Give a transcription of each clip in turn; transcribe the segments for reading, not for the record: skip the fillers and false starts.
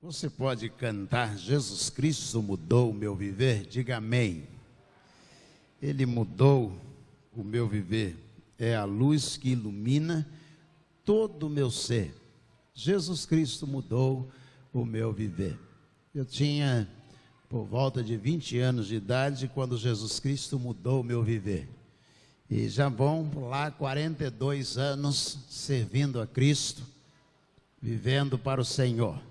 Você pode cantar Jesus Cristo mudou o meu viver? Diga amém. Ele mudou o meu viver. É a luz que ilumina todo o meu ser. Jesus Cristo mudou o meu viver. Eu tinha por volta de 20 anos de idade quando Jesus Cristo mudou o meu viver. E já vão lá 42 anos servindo a Cristo, vivendo para o Senhor.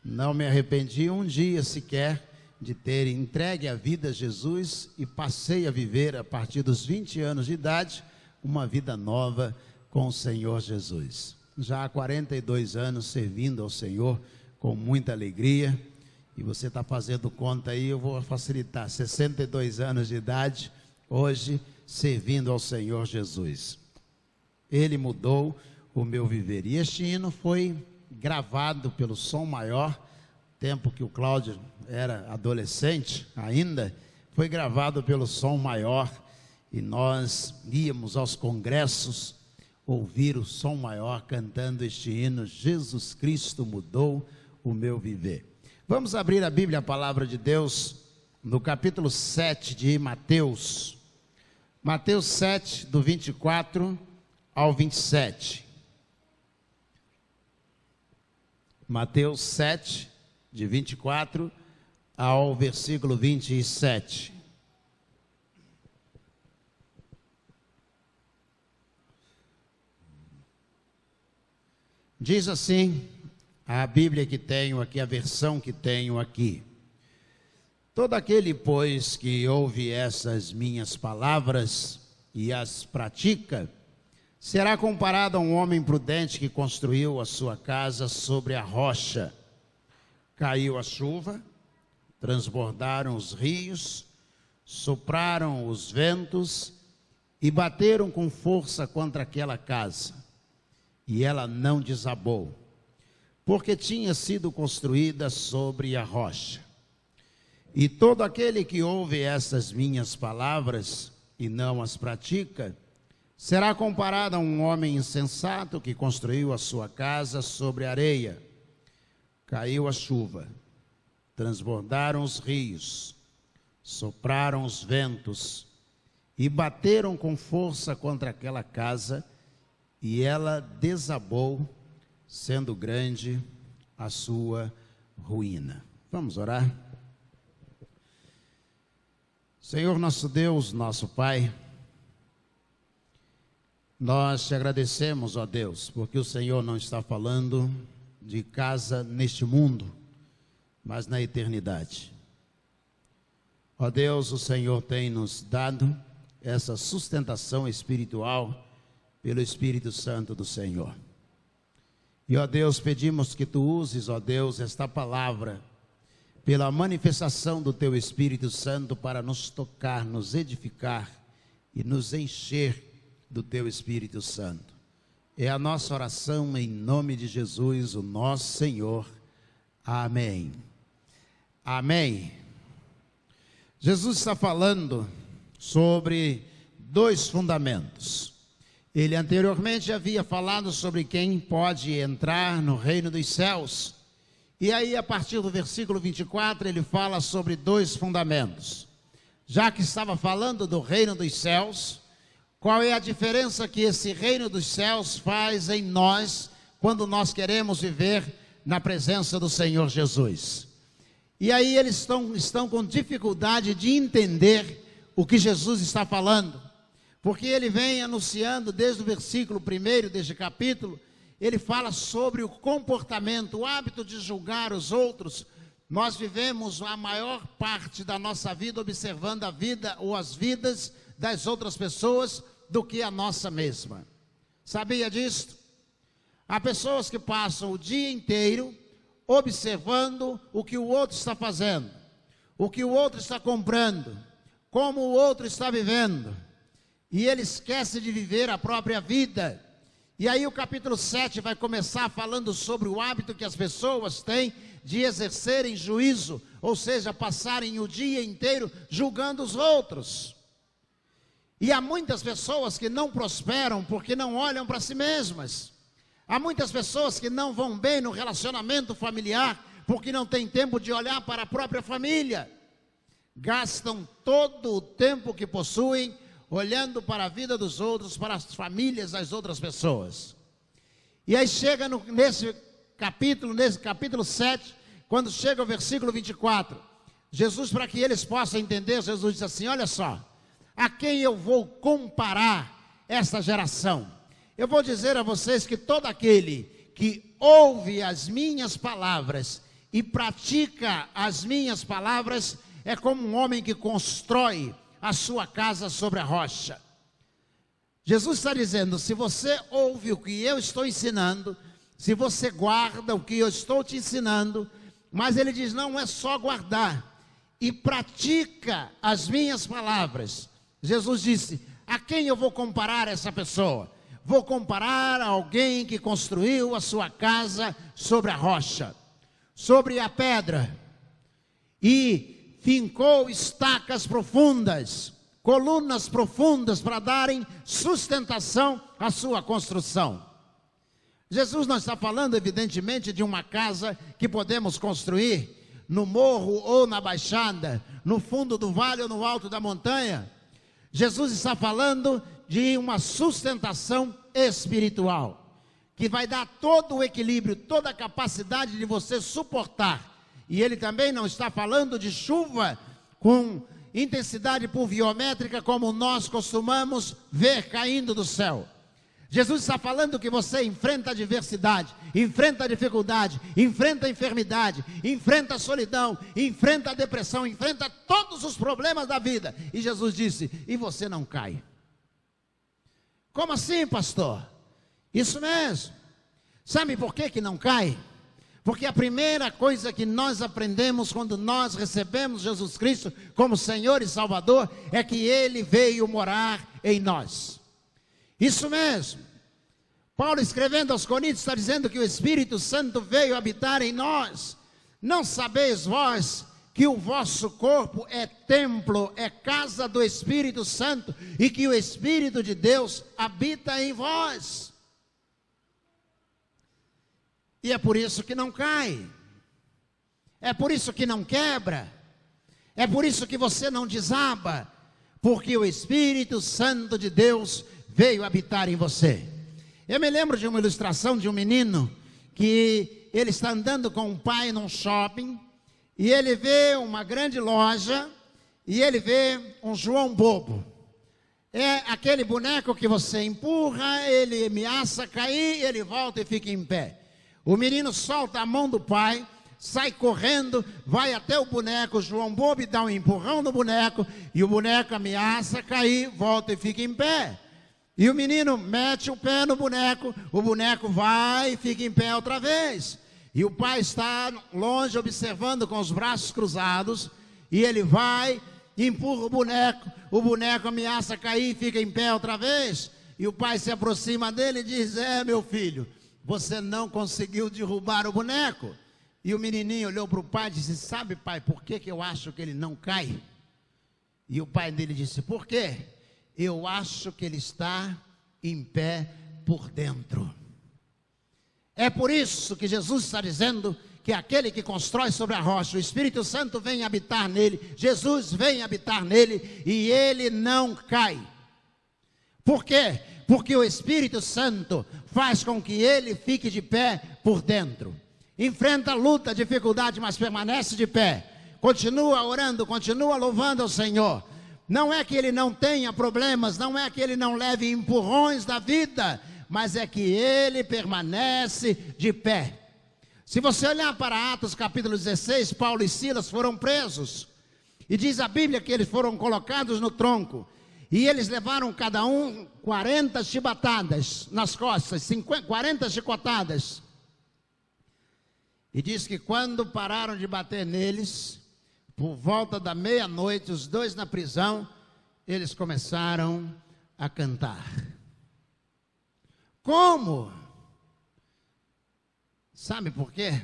Não me arrependi um dia sequer de ter entregue a vida a Jesus e passei a viver, a partir dos 20 anos de idade, uma vida nova com o Senhor Jesus. Já há 42 anos servindo ao Senhor com muita alegria, e você está fazendo conta aí, eu vou facilitar, 62 anos de idade, hoje servindo ao Senhor Jesus. Ele mudou o meu viver, e este hino foi gravado pelo Som Maior, tempo que o Cláudio era adolescente ainda, foi gravado pelo Som Maior, e nós íamos aos congressos ouvir o Som Maior cantando este hino, Jesus Cristo mudou o meu viver. Vamos abrir a Bíblia, a palavra de Deus, no capítulo 7 de Mateus, Mateus 7, do 24 ao 27. Mateus 7, de 24 ao versículo 27. Diz assim a Bíblia que tenho aqui, a versão que tenho aqui: todo aquele, pois, que ouve essas minhas palavras e as pratica, será comparado a um homem prudente que construiu a sua casa sobre a rocha. Caiu a chuva, transbordaram os rios, sopraram os ventos e bateram com força contra aquela casa. E ela não desabou, porque tinha sido construída sobre a rocha. E todo aquele que ouve essas minhas palavras e não as pratica, será comparado a um homem insensato que construiu a sua casa sobre areia. Caiu a chuva, transbordaram os rios, sopraram os ventos e bateram com força contra aquela casa, e ela desabou, sendo grande a sua ruína. Vamos orar? Senhor nosso Deus, nosso Pai, nós te agradecemos, ó Deus, porque o Senhor não está falando de casa neste mundo, mas na eternidade. Ó Deus, o Senhor tem nos dado essa sustentação espiritual pelo Espírito Santo do Senhor. E ó Deus, pedimos que tu uses, ó Deus, esta palavra pela manifestação do teu Espírito Santo para nos tocar, nos edificar e nos encher do teu Espírito Santo. É a nossa oração em nome de Jesus, o nosso Senhor. Amém. Amém. Jesus está falando sobre dois fundamentos. Ele anteriormente havia falado sobre quem pode entrar no reino dos céus. E aí, a partir do versículo 24, ele fala sobre dois fundamentos. Já que estava falando do reino dos céus, qual é a diferença que esse reino dos céus faz em nós, quando nós queremos viver na presença do Senhor Jesus? E aí eles estão com dificuldade de entender o que Jesus está falando, porque ele vem anunciando desde o versículo 1 deste capítulo, ele fala sobre o comportamento, o hábito de julgar os outros. Nós vivemos a maior parte da nossa vida observando a vida ou as vidas das outras pessoas do que a nossa mesma. Sabia disso? Há pessoas que passam o dia inteiro observando o que o outro está fazendo, o que o outro está comprando, como o outro está vivendo, e ele esquece de viver a própria vida. E aí o capítulo 7 vai começar falando sobre o hábito que as pessoas têm de exercerem juízo, ou seja, passarem o dia inteiro julgando os outros. E há muitas pessoas que não prosperam porque não olham para si mesmas. Há muitas pessoas que não vão bem no relacionamento familiar porque não tem tempo de olhar para a própria família. Gastam todo o tempo que possuem olhando para a vida dos outros, para as famílias das outras pessoas. E aí chega nesse capítulo 7, quando chega o versículo 24, Jesus, para que eles possam entender, Jesus diz assim: olha só, a quem eu vou comparar essa geração? Eu vou dizer a vocês que todo aquele que ouve as minhas palavras e pratica as minhas palavras é como um homem que constrói a sua casa sobre a rocha. Jesus está dizendo: se você ouve o que eu estou ensinando, se você guarda o que eu estou te ensinando, mas ele diz, não é só guardar, e pratica as minhas palavras. Jesus disse: a quem eu vou comparar essa pessoa? Vou comparar a alguém que construiu a sua casa sobre a rocha, sobre a pedra, e fincou estacas profundas, colunas profundas para darem sustentação à sua construção. Jesus não está falando, evidentemente, de uma casa que podemos construir no morro ou na baixada, no fundo do vale ou no alto da montanha. Jesus está falando de uma sustentação espiritual, que vai dar todo o equilíbrio, toda a capacidade de você suportar. E ele também não está falando de chuva com intensidade pluviométrica como nós costumamos ver caindo do céu. Jesus está falando que você enfrenta a adversidade, enfrenta a dificuldade, enfrenta a enfermidade, enfrenta a solidão, enfrenta a depressão, enfrenta todos os problemas da vida. E Jesus disse: e você não cai. Como assim, pastor? Isso mesmo. Sabe por que não cai? Porque a primeira coisa que nós aprendemos quando nós recebemos Jesus Cristo como Senhor e Salvador é que Ele veio morar em nós. Isso mesmo. Paulo, escrevendo aos Coríntios, está dizendo que o Espírito Santo veio habitar em nós. Não sabeis vós que o vosso corpo é templo, é casa do Espírito Santo, e que o Espírito de Deus habita em vós? E é por isso que não cai, é por isso que não quebra, é por isso que você não desaba, porque o Espírito Santo de Deus veio habitar em você. Eu me lembro de uma ilustração de um menino que ele está andando com o pai num shopping, e ele vê uma grande loja, e ele vê um João Bobo. É aquele boneco que você empurra, ele ameaça cair, ele volta e fica em pé. O menino solta a mão do pai, sai correndo, vai até o boneco João Bobo e dá um empurrão no boneco, e o boneco ameaça cair, volta e fica em pé. E o menino mete o pé no boneco, o boneco vai e fica em pé outra vez. E o pai está longe observando com os braços cruzados, e ele vai, empurra o boneco ameaça cair e fica em pé outra vez. E o pai se aproxima dele e diz: é, meu filho, você não conseguiu derrubar o boneco. E o menininho olhou para o pai e disse: sabe, pai, por que eu acho que ele não cai? E o pai dele disse: por quê? Eu acho que ele está em pé por dentro. É por isso que Jesus está dizendo que aquele que constrói sobre a rocha, o Espírito Santo vem habitar nele, Jesus vem habitar nele, e ele não cai. Por quê? Porque o Espírito Santo faz com que ele fique de pé por dentro. Enfrenta luta, dificuldade, mas permanece de pé. Continua orando, continua louvando ao Senhor. Não é que ele não tenha problemas, não é que ele não leve empurrões da vida, mas é que ele permanece de pé. Se você olhar para Atos capítulo 16, Paulo e Silas foram presos. E diz a Bíblia que eles foram colocados no tronco. E eles levaram cada um 40 chibatadas nas costas, 40 chicotadas. E diz que quando pararam de bater neles, por volta da meia-noite, os dois na prisão, eles começaram a cantar. Como? Sabe por quê?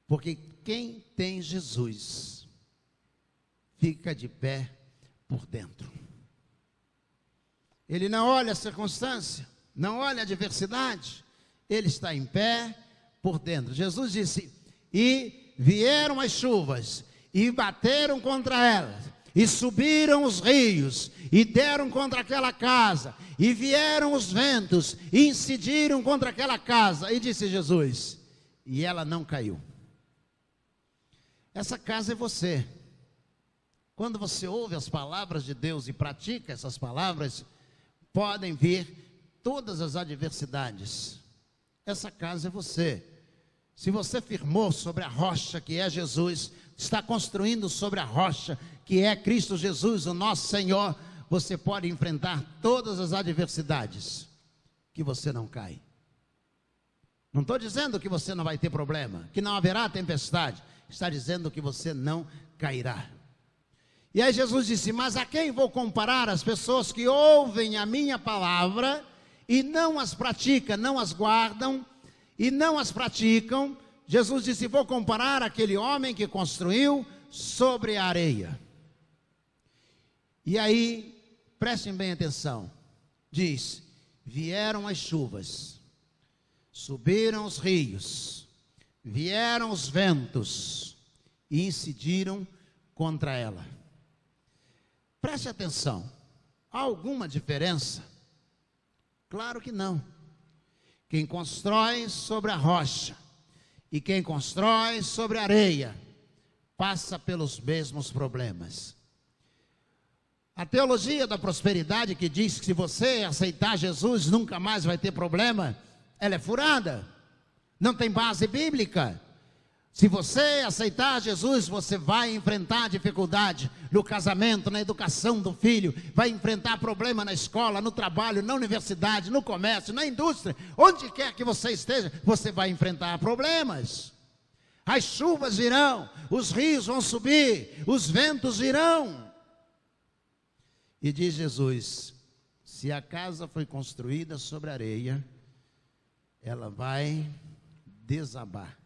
Porque quem tem Jesus fica de pé por dentro. Ele não olha a circunstância, não olha a adversidade, ele está em pé por dentro. Jesus disse: E vieram as chuvas, e bateram contra elas, e subiram os rios, e deram contra aquela casa, e vieram os ventos, e incidiram contra aquela casa. E disse Jesus, e ela não caiu. Essa casa é você. Quando você ouve as palavras de Deus e pratica essas palavras, podem vir todas as adversidades. Essa casa é você. Se você firmou sobre a rocha que é Jesus, está construindo sobre a rocha que é Cristo Jesus, o nosso Senhor, você pode enfrentar todas as adversidades, que você não cai. Não estou dizendo que você não vai ter problema, que não haverá tempestade, está dizendo que você não cairá. E aí Jesus disse, mas a quem vou comparar as pessoas que ouvem a minha palavra e não as praticam, não as guardam e não as praticam? Jesus disse, vou comparar aquele homem que construiu sobre a areia. E aí, prestem bem atenção, diz, vieram as chuvas, subiram os rios, vieram os ventos e incidiram contra ela. Preste atenção, há alguma diferença? Claro que não. Quem constrói sobre a rocha e quem constrói sobre a areia passa pelos mesmos problemas. A teologia da prosperidade que diz que se você aceitar Jesus nunca mais vai ter problema, ela é furada, não tem base bíblica. Se você aceitar Jesus, você vai enfrentar dificuldade no casamento, na educação do filho, vai enfrentar problema na escola, no trabalho, na universidade, no comércio, na indústria, onde quer que você esteja, você vai enfrentar problemas. As chuvas virão, os rios vão subir, os ventos virão. E diz Jesus, se a casa foi construída sobre areia, ela vai desabar.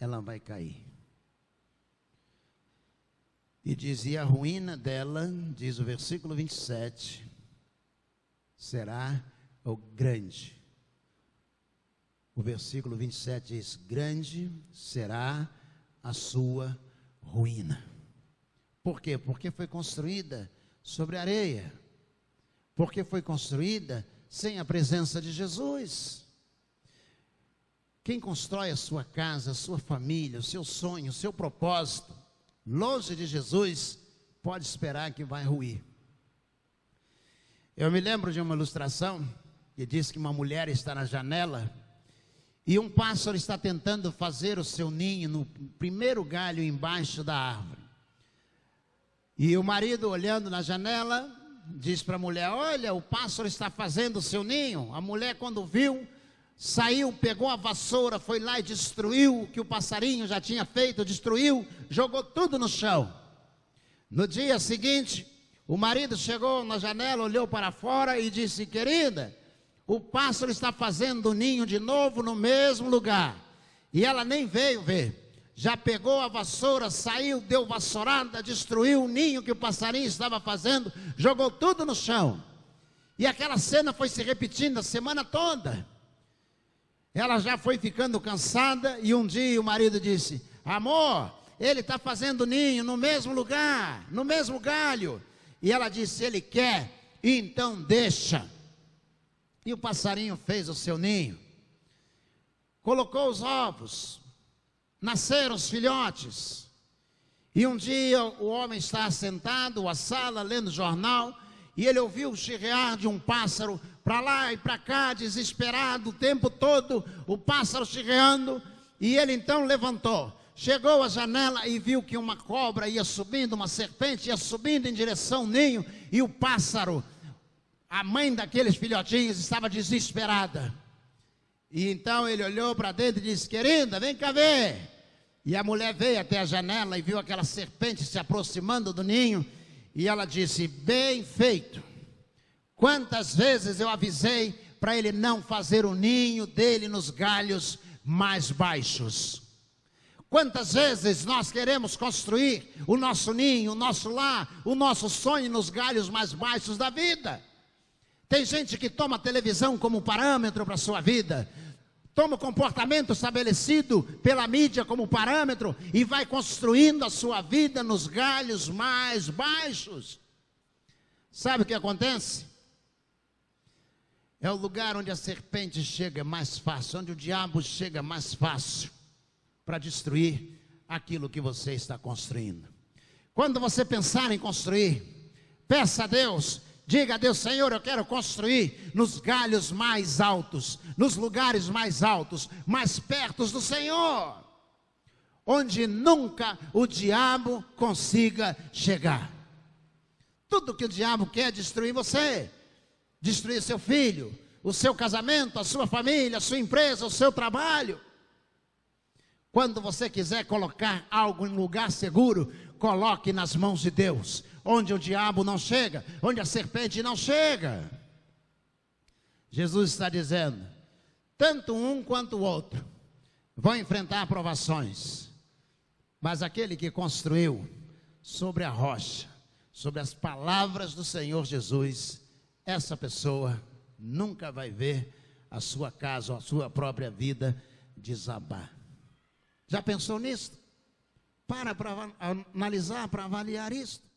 Ela vai cair. E dizia a ruína dela, diz o versículo 27, será o grande. O versículo 27 diz, grande será a sua ruína. Por quê? Porque foi construída sobre areia. Porque foi construída sem a presença de Jesus. Quem constrói a sua casa, a sua família, o seu sonho, o seu propósito, longe de Jesus, pode esperar que vai ruir. Eu me lembro de uma ilustração que diz que uma mulher está na janela e um pássaro está tentando fazer o seu ninho no primeiro galho embaixo da árvore. E o marido, olhando na janela, diz para a mulher, olha, o pássaro está fazendo o seu ninho. A mulher, quando viu, saiu, pegou a vassoura, foi lá e destruiu o que o passarinho já tinha feito, destruiu, jogou tudo no chão. No dia seguinte, o marido chegou na janela, olhou para fora e disse, querida, o pássaro está fazendo o ninho de novo no mesmo lugar. E ela nem veio ver. Já pegou a vassoura, saiu, deu vassourada, destruiu o ninho que o passarinho estava fazendo, jogou tudo no chão. E aquela cena foi se repetindo a semana toda. Ela já foi ficando cansada e um dia o marido disse, amor, ele está fazendo ninho no mesmo lugar, no mesmo galho. E ela disse, ele quer, então deixa. E o passarinho fez o seu ninho, colocou os ovos, nasceram os filhotes. E um dia o homem está sentado à sala lendo jornal e ele ouviu o chirriar de um pássaro para lá e para cá, desesperado o tempo todo, o pássaro chirriando. E ele então levantou, chegou à janela e viu que uma cobra ia subindo, uma serpente ia subindo em direção ao ninho. E o pássaro, a mãe daqueles filhotinhos, estava desesperada. E então ele olhou para dentro e disse, querida, vem cá ver. E a mulher veio até a janela e viu aquela serpente se aproximando do ninho. E ela disse, bem feito. Quantas vezes eu avisei para ele não fazer o ninho dele nos galhos mais baixos. Quantas vezes nós queremos construir o nosso ninho, o nosso lar, o nosso sonho nos galhos mais baixos da vida. Tem gente que toma a televisão como parâmetro para a sua vida. toma o comportamento estabelecido pela mídia como parâmetro e vai construindo a sua vida nos galhos mais baixos. Sabe o que acontece? É o lugar onde a serpente chega mais fácil, onde o diabo chega mais fácil para destruir aquilo que você está construindo. Quando você pensar em construir, peça a Deus, diga a Deus: Senhor, eu quero construir nos galhos mais altos, nos lugares mais altos, mais perto do Senhor, onde nunca o diabo consiga chegar. Tudo que o diabo quer é destruir você, destruir seu filho, o seu casamento, a sua família, a sua empresa, o seu trabalho. Quando você quiser colocar algo em lugar seguro, coloque nas mãos de Deus, onde o diabo não chega, onde a serpente não chega. Jesus está dizendo, tanto um quanto o outro vão enfrentar provações, mas aquele que construiu sobre a rocha, sobre as palavras do Senhor Jesus, essa pessoa nunca vai ver a sua casa ou a sua própria vida desabar. Já pensou nisso? Para analisar, para avaliar isso.